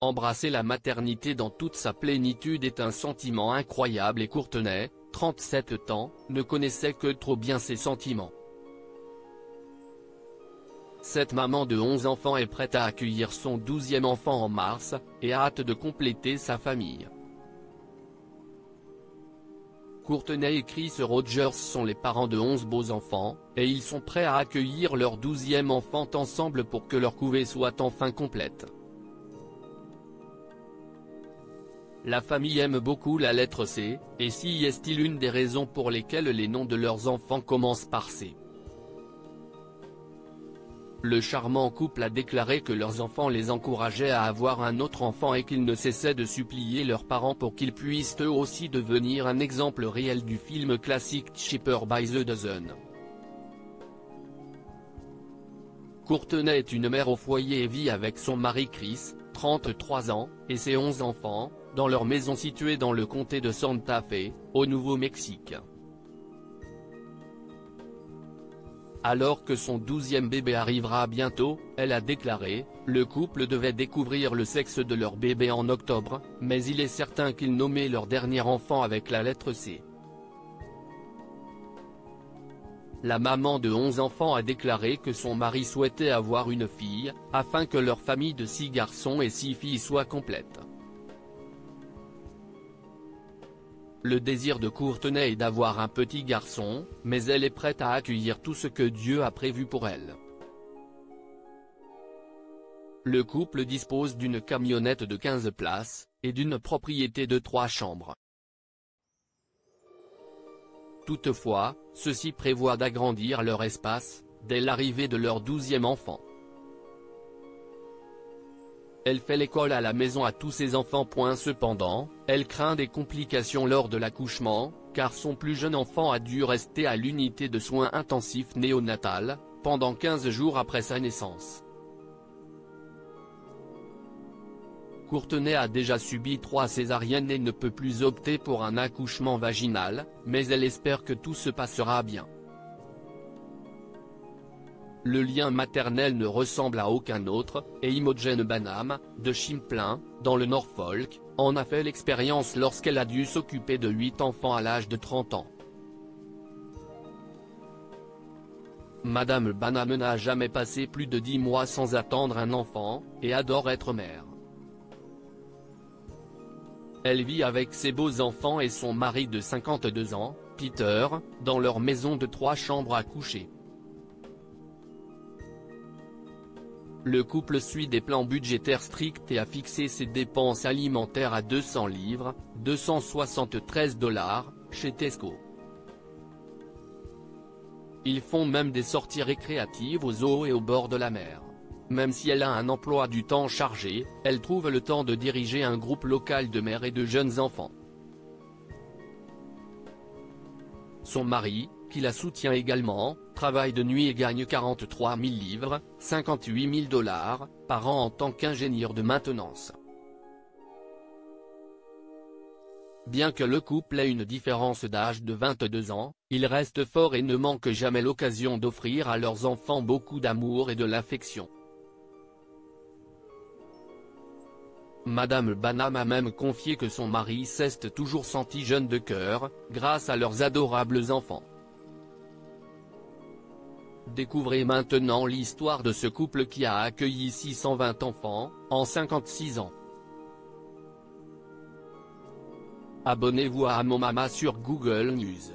Embrasser la maternité dans toute sa plénitude est un sentiment incroyable et Courtenay, 37 ans, ne connaissait que trop bien ces sentiments. Cette maman de 11 enfants est prête à accueillir son 12e enfant en mars, et a hâte de compléter sa famille. Courtenay et Chris Rogers sont les parents de 11 beaux enfants, et ils sont prêts à accueillir leur 12e enfant ensemble pour que leur couvée soit enfin complète. La famille aime beaucoup la lettre C, et si est-il une des raisons pour lesquelles les noms de leurs enfants commencent par C. Le charmant couple a déclaré que leurs enfants les encourageaient à avoir un autre enfant et qu'ils ne cessaient de supplier leurs parents pour qu'ils puissent eux aussi devenir un exemple réel du film classique Cheaper by the Dozen. Courtenay est une mère au foyer et vit avec son mari Chris, 33 ans, et ses 11 enfants, dans leur maison située dans le comté de Santa Fe, au Nouveau-Mexique. Alors que son 12e bébé arrivera bientôt, elle a déclaré, le couple devait découvrir le sexe de leur bébé en octobre, mais il est certain qu'ils nommaient leur dernier enfant avec la lettre C. La maman de 11 enfants a déclaré que son mari souhaitait avoir une fille, afin que leur famille de 6 garçons et 6 filles soit complète. Le désir de Courtenay est d'avoir un petit garçon, mais elle est prête à accueillir tout ce que Dieu a prévu pour elle. Le couple dispose d'une camionnette de 15 places, et d'une propriété de 3 chambres. Toutefois, ceux-ci prévoient d'agrandir leur espace, dès l'arrivée de leur 12e enfant. Elle fait l'école à la maison à tous ses enfants. Cependant, elle craint des complications lors de l'accouchement, car son plus jeune enfant a dû rester à l'unité de soins intensifs néonatale, pendant 15 jours après sa naissance. Courtenay a déjà subi 3 césariennes et ne peut plus opter pour un accouchement vaginal, mais elle espère que tout se passera bien. Le lien maternel ne ressemble à aucun autre, et Imogen Banham, de Champlain, dans le Norfolk, en a fait l'expérience lorsqu'elle a dû s'occuper de 8 enfants à l'âge de 30 ans. Madame Banham n'a jamais passé plus de 10 mois sans attendre un enfant, et adore être mère. Elle vit avec ses beaux enfants et son mari de 52 ans, Peter, dans leur maison de 3 chambres à coucher. Le couple suit des plans budgétaires stricts et a fixé ses dépenses alimentaires à 200 livres, 273 $, chez Tesco. Ils font même des sorties récréatives aux eaux et au bord de la mer. Même si elle a un emploi du temps chargé, elle trouve le temps de diriger un groupe local de mères et de jeunes enfants. Son mari, qui la soutient également, travaille de nuit et gagne 43 000 livres, 58 000 $ par an en tant qu'ingénieur de maintenance. Bien que le couple ait une différence d'âge de 22 ans, ils restent forts et ne manquent jamais l'occasion d'offrir à leurs enfants beaucoup d'amour et de l'affection. Madame Banham a même confié que son mari s'est toujours senti jeune de cœur, grâce à leurs adorables enfants. Découvrez maintenant l'histoire de ce couple qui a accueilli 620 enfants, en 56 ans. Abonnez-vous à Mon Mama sur Google News.